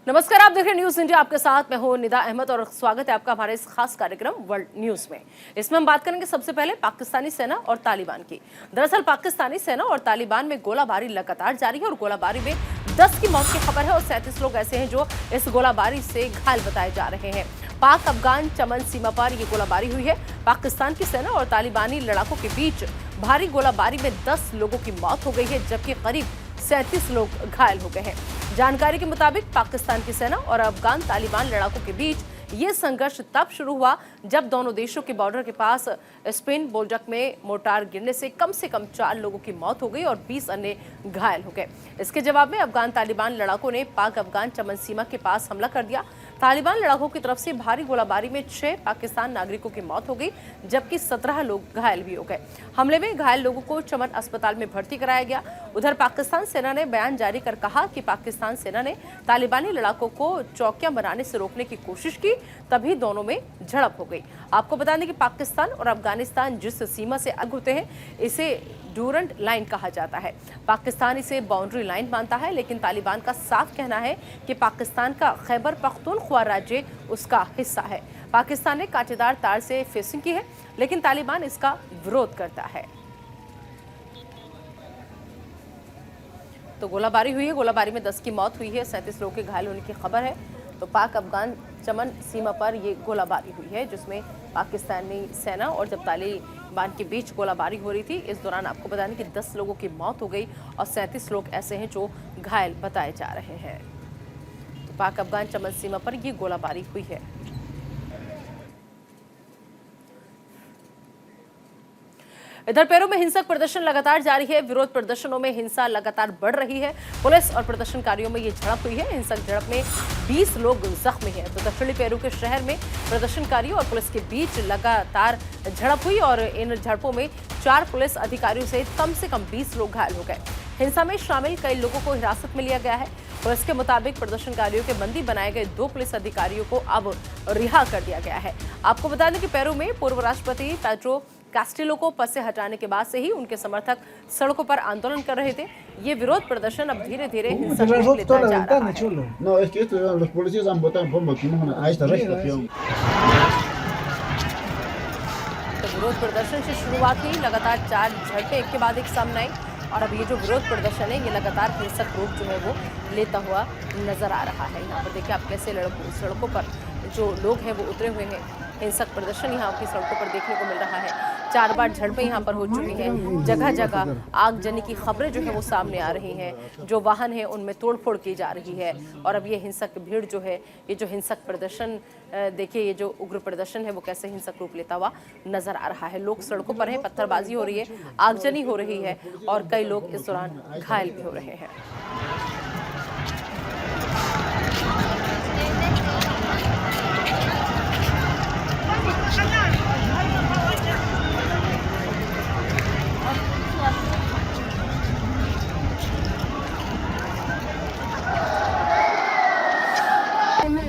नमस्कार, आप देख रहे हैं न्यूज इंडिया। आपके साथ मैं हूं निदा अहमद और स्वागत है आपका हमारे इस खास कार्यक्रम वर्ल्ड न्यूज में। इसमें हम बात करेंगे सबसे पहले पाकिस्तानी सेना और तालिबान की। दरअसल पाकिस्तानी सेना और तालिबान में गोलाबारी लगातार जारी है और गोलाबारी में 10 की मौत की खबर है और 37 लोग ऐसे हैं जो इस गोलाबारी से घायल बताए जा रहे हैं। पाक अफगान चमन सीमा पर यह गोलाबारी हुई है। पाकिस्तान की सेना और तालिबानी लड़ाकों के बीच भारी गोलाबारी में 10 लोगों की मौत हो गई है, जबकि करीब 37 लोग घायल हो गए हैं। जानकारी के मुताबिक पाकिस्तान की सेना और अफगान तालिबान लड़ाकों के बीच ये संघर्ष तब शुरू हुआ जब दोनों देशों के बॉर्डर के पास स्पिन बोल्डक में मोर्टार गिरने से कम 4 लोगों की मौत हो गई और 20 अन्य घायल हो गए। इसके जवाब में अफगान तालिबान लड़ाकों ने पाक अफगान चमन सीमा के पास हमला कर दिया। तालिबान लड़ाकों की तरफ से भारी गोलाबारी में 6 पाकिस्तान नागरिकों की मौत हो गई, जबकि 17 लोग घायल भी हो गए। हमले में घायल लोगों को चमन अस्पताल में भर्ती कराया गया। उधर पाकिस्तान सेना ने बयान जारी कर कहा कि पाकिस्तान सेना ने तालिबानी लड़ाकों को चौकियां बनाने से रोकने की कोशिश की, तभी दोनों में झड़प हो गई। आपको बता दें कि पाकिस्तान और अफगानिस्तान जिस सीमा से अलग होते हैं, इसे डूरंट लाइन कहा जाता है। पाकिस्तान इसे बाउंड्री लाइन मानता है, लेकिन तालिबान का साफ कहना है कि पाकिस्तान का खैबर पख्तूनख्वा राज्य उसका हिस्सा है। पाकिस्तान ने कांटेदार तार से फेंसिंग की है, लेकिन तालिबान इसका विरोध करता है। तो गोलाबारी हुई है, गोलाबारी में 10 की मौत हुई है, 37 लोगों के घायल होने की खबर है। तो पाक अफगान चमन सीमा पर ये गोलाबारी हुई है, जिसमें पाकिस्तानी सेना और जब तालिबान के बीच गोलाबारी हो रही थी, इस दौरान आपको बताने कि 10 लोगों की मौत हो गई और 37 लोग ऐसे हैं जो घायल बताए जा रहे हैं। तो पाक अफगान चमन सीमा पर ये गोलाबारी हुई है। इधर पेरू में हिंसक प्रदर्शन लगातार जारी है। विरोध प्रदर्शनों में हिंसा लगातार बढ़ रही है। पुलिस और प्रदर्शनकारियों में ये झड़प हुई है। हिंसक झड़प में 20 लोग जख्मी हैं। तो दक्षिणी पेरू के शहर में प्रदर्शनकारियों और पुलिस के बीच लगातार झड़प हुई और इन झड़पों में 4 पुलिस अधिकारियों सहित कम से कम 20 लोग घायल हो गए। हिंसा में शामिल कई लोगों को हिरासत में लिया गया है। पुलिस के मुताबिक प्रदर्शनकारियों के बंदी बनाए गए 2 पुलिस अधिकारियों को अब रिहा कर दिया गया है। आपको बता दें कि पेरू में पूर्व राष्ट्रपति पेड्रो कास्टिलो को पद से हटाने के बाद से ही उनके समर्थक सड़कों पर आंदोलन कर रहे थे। ये विरोध प्रदर्शन अब धीरे-धीरे हिंसक रूप लेता जा रहा है। No, es que los policías han votado por motivo a esta arrestación. तो विरोध प्रदर्शन से शुरुआत हुई, लगातार 4 झड़पें एक के बाद एक सामने आई और अब ये जो विरोध प्रदर्शन है, ये लगातार हिंसक रूप जो है वो लेता हुआ नजर आ रहा है। यहाँ पर देखिए आप कैसे सड़कों पर जो लोग हैं वो उतरे हुए हैं। हिंसक प्रदर्शन यहाँ की सड़कों पर देखने को मिल रहा है। 4 बार झड़पें यहाँ पर हो चुकी हैं। जगह जगह आगजनी की खबरें जो है वो सामने आ रही हैं। जो वाहन है उनमें तोड़फोड़ की जा रही है और अब ये हिंसक भीड़ जो है, ये जो हिंसक प्रदर्शन देखिए, ये जो उग्र प्रदर्शन है वो कैसे हिंसक रूप लेता हुआ नजर आ रहा है। लोग सड़कों पर हैं, पत्थरबाजी हो रही है, आगजनी हो रही है और कई लोग इस दौरान घायल भी हो रहे हैं।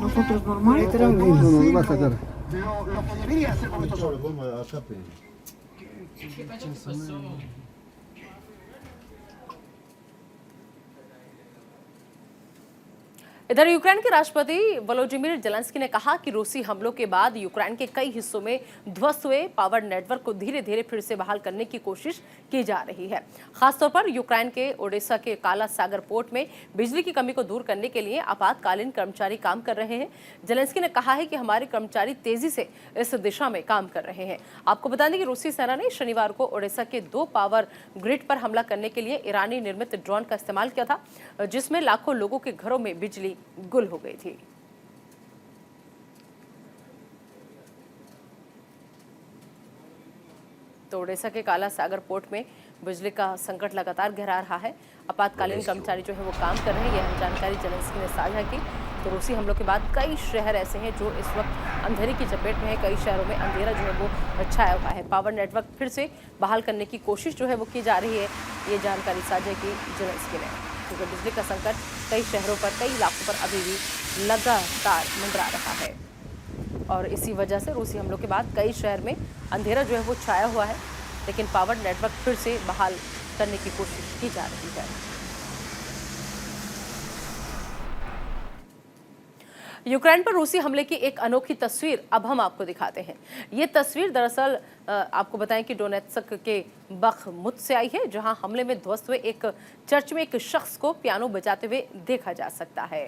Nosotros normal. No va a sacar. Lo que debería hacer con estos Sobre bomba a escape. इधर यूक्रेन के राष्ट्रपति वोलोदिमीर जेलेंस्की ने कहा कि रूसी हमलों के बाद यूक्रेन के कई हिस्सों में ध्वस्त हुए पावर नेटवर्क को धीरे धीरे फिर से बहाल करने की कोशिश की जा रही है। खासतौर पर यूक्रेन के ओडेसा के काला सागर पोर्ट में बिजली की कमी को दूर करने के लिए आपातकालीन कर्मचारी काम कर रहे हैं। जेलेंस्की ने कहा है कि हमारे कर्मचारी तेजी से इस दिशा में काम कर रहे हैं। आपको बता दें कि रूसी सेना ने शनिवार को ओडेसा के 2 पावर ग्रिड पर हमला करने के लिए ईरानी निर्मित ड्रोन का इस्तेमाल किया था, जिसमें लाखों लोगों के घरों में बिजली गुल हो गई थी। तो ओडेसा के काला सागर पोर्ट में बिजली का संकट लगातार गहरा रहा है। आपातकालीन कर्मचारी जो है वो काम कर रहे हैं, यह जानकारी जेलेंस्की ने साझा की। तो रूसी हमलों के बाद कई शहर ऐसे हैं जो इस वक्त अंधेरे की चपेट में है। कई शहरों में अंधेरा जो है वो छाया हुआ है। पावर नेटवर्क फिर से बहाल करने की कोशिश जो है वो की जा रही है, ये जानकारी साझा की जेलेंस्की ने। क्योंकि बिजली का संकट कई शहरों पर, कई इलाकों पर अभी भी लगातार मंडरा रहा है और इसी वजह से रूसी हमलों के बाद कई शहर में अंधेरा जो है वो छाया हुआ है, लेकिन पावर नेटवर्क फिर से बहाल करने की कोशिश की जा रही है। यूक्रेन पर रूसी हमले की एक अनोखी तस्वीर अब हम आपको दिखाते हैं। ये तस्वीर दरअसल आपको बताएं कि डोनेत्स्क के बखमुत से आई है, जहां हमले में ध्वस्त हुए एक चर्च में एक शख्स को पियानो बजाते हुए देखा जा सकता है।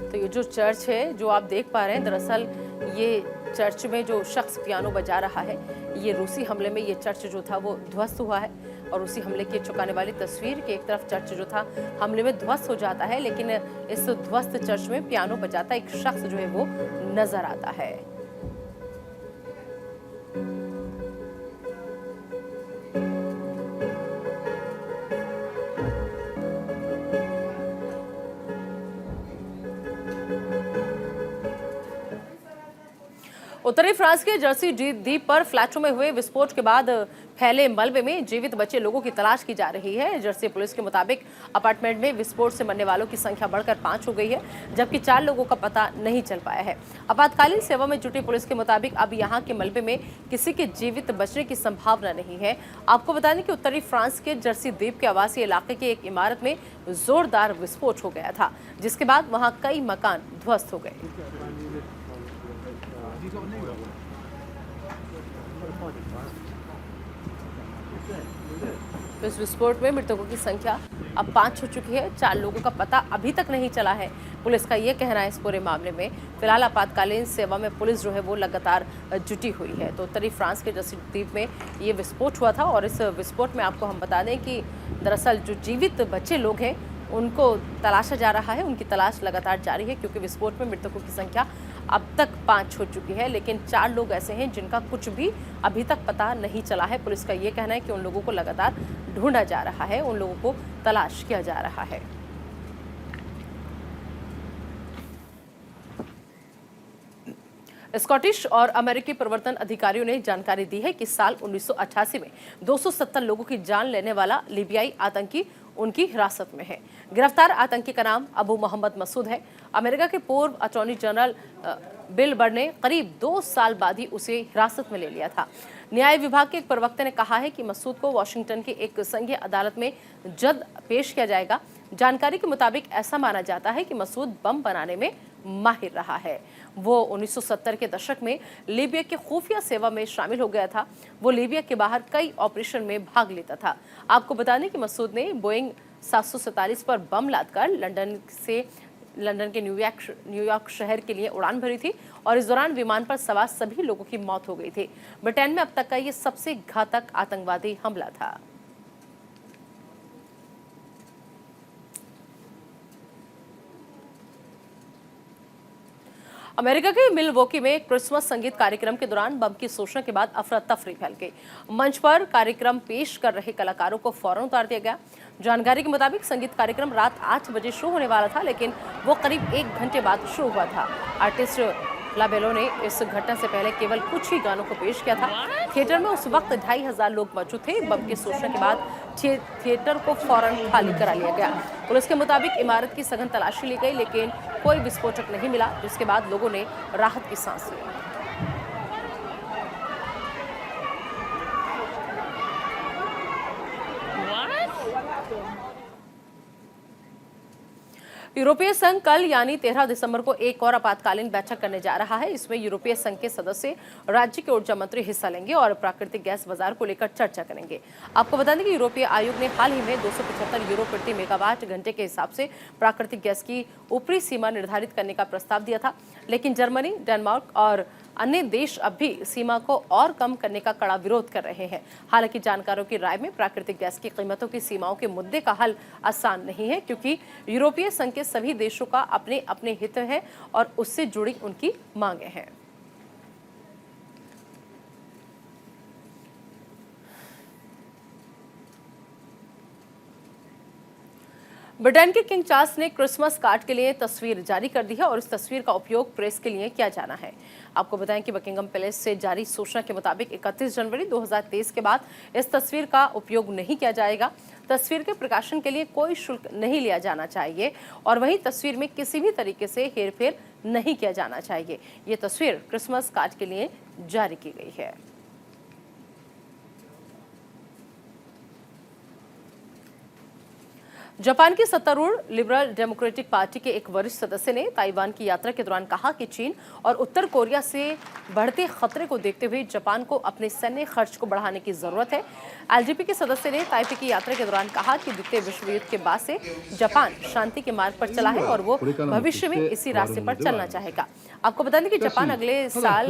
तो ये जो चर्च है जो आप देख पा रहे हैं, दरअसल ये चर्च में जो शख्स पियानो बजा रहा है, ये रूसी हमले में ये चर्च जो था वो ध्वस्त हुआ है। और उसी हमले की चौंकाने वाली तस्वीर कि एक तरफ चर्च जो था हमले में ध्वस्त हो जाता है, लेकिन इस ध्वस्त चर्च में पियानो बजाता एक शख्स जो है वो नजर आता है। उत्तरी फ्रांस के जर्सी द्वीप पर फ्लैटों में हुए विस्फोट के बाद फैले मलबे में जीवित बचे लोगों की तलाश की जा रही है। जर्सी पुलिस के मुताबिक अपार्टमेंट में विस्फोट से मरने वालों की संख्या बढ़कर 5 हो गई है, जबकि 4 लोगों का पता नहीं चल पाया है। आपातकालीन सेवा में जुटी पुलिस के मुताबिक अब यहां के मलबे में किसी के जीवित बचने की संभावना नहीं है। आपको बता दें कि उत्तरी फ्रांस के जर्सी द्वीप के आवासीय इलाके की एक इमारत में जोरदार विस्फोट हो गया था, जिसके बाद वहां कई मकान ध्वस्त हो गए। तो इस विस्फोट में मृतकों की संख्या अब 5 हो चुकी है। 4 लोगों का पता अभी तक नहीं चला है, पुलिस का ये कहना है इस पूरे मामले में। फिलहाल आपातकालीन सेवा में पुलिस जो है वो लगातार जुटी हुई है। तो उत्तरी फ्रांस के जर्सी द्वीप में ये विस्फोट हुआ था और इस विस्फोट में आपको हम बता दें कि दरअसल जो जीवित बचे लोग हैं उनको तलाशा जा रहा है, उनकी तलाश लगातार जारी है, क्योंकि विस्फोट में मृतकों की संख्या अब तक 5 हो चुकी है, लेकिन 4 लोग ऐसे हैं जिनका कुछ भी अभी तक पता नहीं चला है। पुलिस का ये कहना है कि उन लोगों को लगातार ढूंढा जा रहा है, उन लोगों को तलाश किया जा रहा है। स्कॉटिश और अमेरिकी प्रवर्तन अधिकारियों ने जानकारी दी है कि साल 1988 में 270 लोगों की जान लेने वाला लीबियाई आतंकी उनकी हिरासत में है। गिरफ्तार आतंकी का नाम अबू मोहम्मद मसूद है। अमेरिका के पूर्व अटॉर्नी जनरल बिल बर ने करीब 2 साल बाद ही उसे हिरासत में ले लिया था। न्याय विभाग के एक प्रवक्ता ने कहा है कि मसूद को वाशिंगटन की एक संघीय अदालत में जल्द पेश किया जाएगा। जानकारी के मुताबिक ऐसा माना जाता है कि मसूद बम बनाने में माहिर रहा है। वो 1970 के दशक में लीबिया के खुफिया सेवा में शामिल हो गया था। वो लीबिया के बाहर कई ऑपरेशन में भाग लेता था। आपको बता दें कि मसूद ने बोइंग 747 पर बम लादकर लंदन के न्यूयॉर्क शहर के लिए उड़ान भरी थी और इस दौरान विमान पर सवार सभी लोगों की मौत हो गई थी। ब्रिटेन में अब तक का ये सबसे घातक आतंकवादी हमला था। अमेरिका के मिलवॉकी में क्रिसमस संगीत कार्यक्रम के दौरान बम की सूचना के बाद अफरा तफरी फैल गई। मंच पर कार्यक्रम पेश कर रहे कलाकारों को फौरन उतार दिया गया। जानकारी के मुताबिक संगीत कार्यक्रम रात 8 बजे शुरू होने वाला था, लेकिन वो करीब 1 घंटे बाद शुरू हुआ था। आर्टिस्ट लाबेलो ने इस घटना से पहले केवल कुछ ही गानों को पेश किया था। थिएटर में उस वक्त 2500 लोग मौजूद थे। बम की सूचना के बाद थिएटर को फौरन खाली करा लिया गया। पुलिस के मुताबिक इमारत की सघन तलाशी ली गई, लेकिन कोई विस्फोटक नहीं मिला, जिसके बाद लोगों ने राहत की सांस ली। यूरोपीय संघ कल यानी 13 दिसंबर को एक और आपातकालीन बैठक करने जा रहा है। इसमें यूरोपीय संघ के सदस्य राज्य के ऊर्जा मंत्री हिस्सा लेंगे और प्राकृतिक गैस बाजार को लेकर चर्चा करेंगे। आपको बता दें कि यूरोपीय आयोग ने हाल ही में 275 यूरो प्रति मेगावाट घंटे के हिसाब से प्राकृतिक गैस की ऊपरी सीमा निर्धारित करने का प्रस्ताव दिया था, लेकिन जर्मनी, डेनमार्क और अन्य देश अब भी सीमा को और कम करने का कड़ा विरोध कर रहे हैं। हालांकि जानकारों की राय में प्राकृतिक गैस की कीमतों की सीमाओं के मुद्दे का हल आसान नहीं है, क्योंकि यूरोपीय संघ के सभी देशों का अपने अपने हित हैं और उससे जुड़ी उनकी मांगें हैं। ब्रिटेन के किंग चार्ल्स ने क्रिसमस कार्ड के लिए तस्वीर जारी कर दी है और इस तस्वीर का उपयोग प्रेस के लिए किया जाना है। आपको बताएं कि बकिंगम पैलेस से जारी सूचना के मुताबिक 31 जनवरी 2023 के बाद इस तस्वीर का उपयोग नहीं किया जाएगा। तस्वीर के प्रकाशन के लिए कोई शुल्क नहीं लिया जाना चाहिए और वहीं तस्वीर में किसी भी तरीके से हेरफेर नहीं किया जाना चाहिए। ये तस्वीर क्रिसमस कार्ड के लिए जारी की गई है। जापान की सत्तारूढ़ लिबरल डेमोक्रेटिक पार्टी के एक वरिष्ठ सदस्य ने ताइवान की यात्रा के दौरान कहा कि चीन और उत्तर कोरिया से बढ़ते खतरे को देखते हुए जापान को अपने सैन्य खर्च को बढ़ाने की जरूरत है। एलजेपी के सदस्य ने ताइपे की यात्रा के दौरान कहा कि द्वितीय विश्व युद्ध के बाद से जापान शांति के मार्ग पर चला है और वो भविष्य में इसी रास्ते पर चलना चाहेगा। आपको बता दें कि जापान अगले साल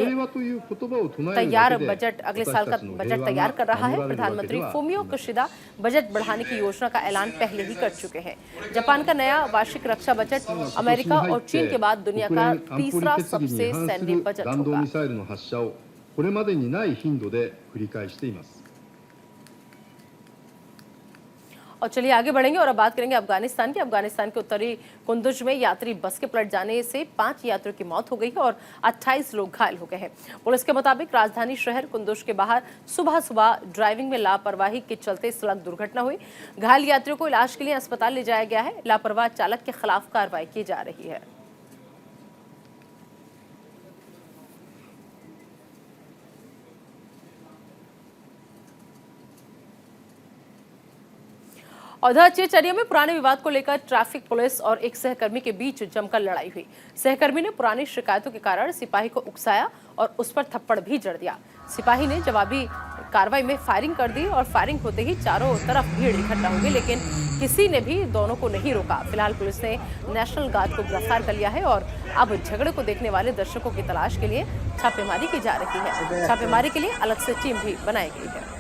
का बजट तैयार कर रहा है। प्रधानमंत्री फुमियो किशिदा बजट बढ़ाने की योजना का ऐलान पहले ही कर चुके हैं। जापान का नया वार्षिक रक्षा बजट अमेरिका और चीन के बाद दुनिया का तीसरा सबसे सैन्य बजट होगा। और चलिए आगे बढ़ेंगे और अब बात करेंगे अफगानिस्तान की। अफगानिस्तान के उत्तरी कुंदुज में यात्री बस के पलट जाने से 5 यात्रियों की मौत हो गई है और 28 लोग घायल हो गए हैं। पुलिस के मुताबिक राजधानी शहर कुंदुज के बाहर सुबह ड्राइविंग में लापरवाही के चलते सड़क दुर्घटना हुई। घायल यात्रियों को इलाज के लिए अस्पताल ले जाया गया है। लापरवाह चालक के खिलाफ कार्रवाई की जा रही है। उधर चेचरिया में पुराने विवाद को लेकर ट्रैफिक पुलिस और एक सहकर्मी के बीच जमकर लड़ाई हुई। सहकर्मी ने पुरानी शिकायतों के कारण सिपाही को उकसाया और उस पर थप्पड़ भी जड़ दिया। सिपाही ने जवाबी कार्रवाई में फायरिंग कर दी और फायरिंग होते ही चारों तरफ भीड़ इकट्ठा हो गई, लेकिन किसी ने भी दोनों को नहीं रोका। फिलहाल पुलिस ने नेशनल गार्ड को गिरफ्तार कर लिया है और अब झगड़े को देखने वाले दर्शकों की तलाश के लिए छापेमारी की जा रही है। छापेमारी के लिए अलग से टीम भी बनाई गई है।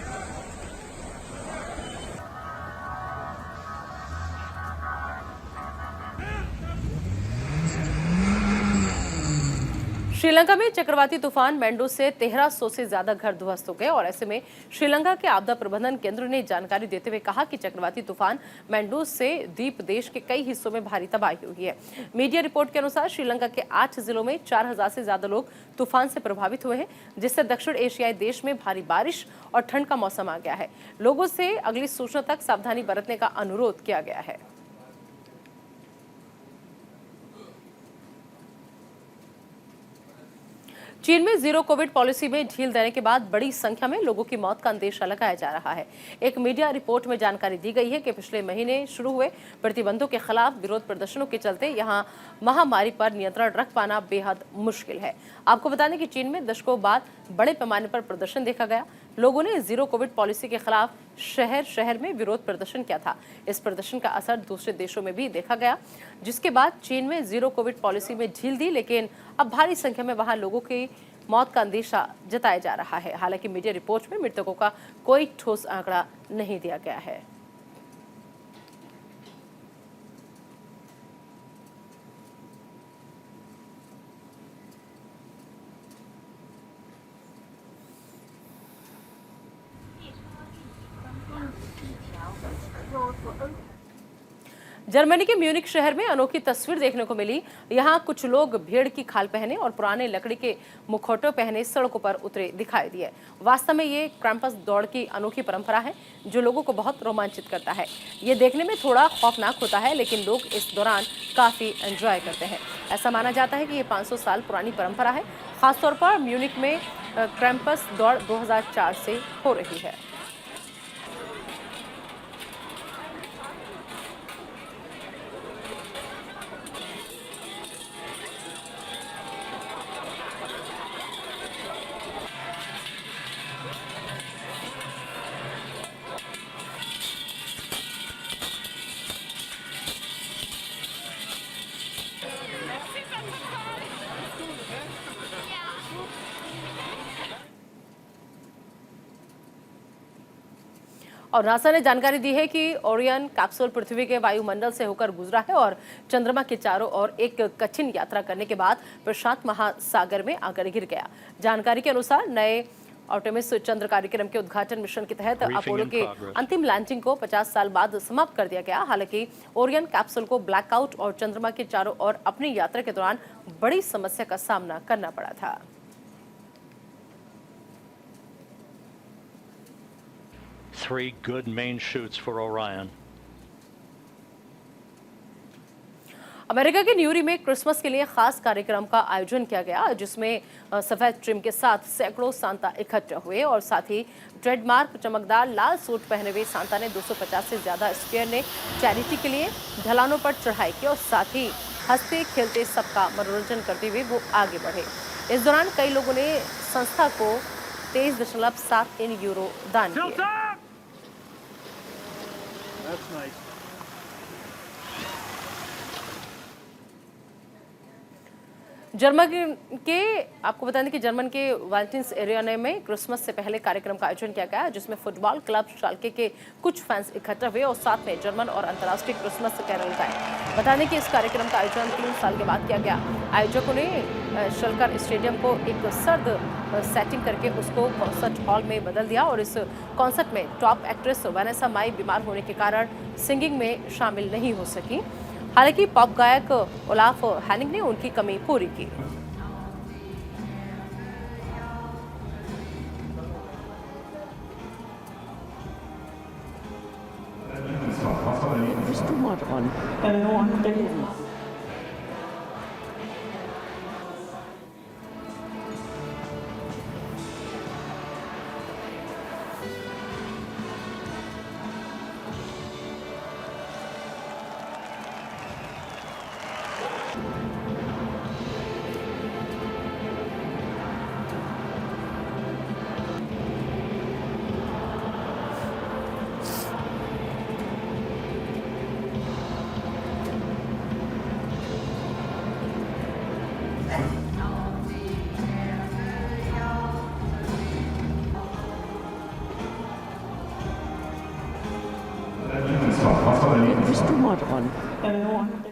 श्रीलंका में चक्रवाती तूफान मैंडू से 1300 से ज्यादा घर ध्वस्त हो गए और ऐसे में श्रीलंका के आपदा प्रबंधन केंद्र ने जानकारी देते हुए कहा कि चक्रवाती तूफान मैंडू से द्वीप देश के कई हिस्सों में भारी तबाही हुई है। मीडिया रिपोर्ट के अनुसार श्रीलंका के 8 जिलों में 4000 से ज्यादा लोग तूफान से प्रभावित हुए हैं, जिससे दक्षिण एशियाई देश में भारी बारिश और ठंड का मौसम आ गया है। लोगों से अगली सूचना तक सावधानी बरतने का अनुरोध किया गया है। चीन में जीरो कोविड पॉलिसी में ढील देने के बाद बड़ी संख्या में लोगों की मौत का अंदेशा लगाया जा रहा है। एक मीडिया रिपोर्ट में जानकारी दी गई है कि पिछले महीने शुरू हुए प्रतिबंधों के खिलाफ विरोध प्रदर्शनों के चलते यहां महामारी पर नियंत्रण रख पाना बेहद मुश्किल है। आपको बता दें कि चीन में दशकों बाद बड़े पैमाने पर प्रदर्शन देखा गया। लोगों ने जीरो कोविड पॉलिसी के खिलाफ शहर शहर में विरोध प्रदर्शन किया था। इस प्रदर्शन का असर दूसरे देशों में भी देखा गया, जिसके बाद चीन में जीरो कोविड पॉलिसी में ढील दी, लेकिन अब भारी संख्या में वहां लोगों की मौत का अंदेशा जताया जा रहा है। हालांकि मीडिया रिपोर्ट में मृतकों का कोई ठोस आंकड़ा नहीं दिया गया है। जर्मनी के म्यूनिक शहर में अनोखी तस्वीर देखने को मिली। यहाँ कुछ लोग भेड़ की खाल पहने और पुराने लकड़ी के मुखौटे पहने सड़कों पर उतरे दिखाई दिए। वास्तव में ये क्रैम्पस दौड़ की अनोखी परंपरा है जो लोगों को बहुत रोमांचित करता है। ये देखने में थोड़ा खौफनाक होता है, लेकिन लोग इस दौरान काफी एंजॉय करते हैं। ऐसा माना जाता है कि ये 500 साल पुरानी परंपरा है। खासतौर पर म्यूनिक में क्रैम्पस दौड़ 2004 से हो रही है। और नासा ने जानकारी दी है कि ओरियन कैप्सूल पृथ्वी के वायुमंडल से होकर गुजरा है और चंद्रमा के चारों ओर एक कठिन यात्रा करने के बाद प्रशांत महासागर में आकर गिर गया। जानकारी के अनुसार नए आर्टेमिस चंद्र कार्यक्रम के उद्घाटन मिशन के तहत Briefing अपोलो in के progress. अंतिम लैंडिंग को 50 साल बाद समाप्त कर दिया गया। हालांकि ओरियन कैप्सूल को ब्लैकआउट और चंद्रमा के चारों ओर अपनी यात्रा के दौरान बड़ी समस्या का सामना करना पड़ा था। Three good main shoots for Orion. America के न्यूरी में क्रिसमस के लिए खास कार्यक्रम का आयोजन किया गया, जिसमें सफेद ट्रिम के साथ सैकड़ों सांता इकट्ठे हुए और साथ ही ट्रेडमार्क चमकदार लाल सूट पहने हुए सांता ने 250 से ज्यादा स्पेयर ने चैरिटी के लिए ढलानों पर चढ़ाई की और साथ ही हंसते खेलते सबका मनोरंजन करते हुए वो आगे बढ़े। इस दौरान कई लोगों ने संस्था को 23.7 यूरो दान किए। जर्मन के आपको बता दें कि जर्मन के वाल्टिन्स एरियाने में क्रिसमस से पहले कार्यक्रम का आयोजन किया गया, जिसमें फुटबॉल क्लब शाल्के के कुछ फैंस इकट्ठा हुए और साथ में जर्मन और अंतर्राष्ट्रीय क्रिसमस कैरल गाए। बता दें कि इस कार्यक्रम का आयोजन 3 साल के बाद किया गया। आयोजकों ने शल्कर स्टेडियम को एक सर्द सेटिंग करके उसको कॉन्सर्ट हॉल में बदल दिया और इस कॉन्सर्ट में टॉप एक्ट्रेस वैनेसा माई बीमार होने के कारण सिंगिंग में शामिल नहीं हो सकी। हालांकि पॉप गायक ओलाफ हैनिंग ने उनकी कमी पूरी की। Bist du mal dran? Bist du mal dran?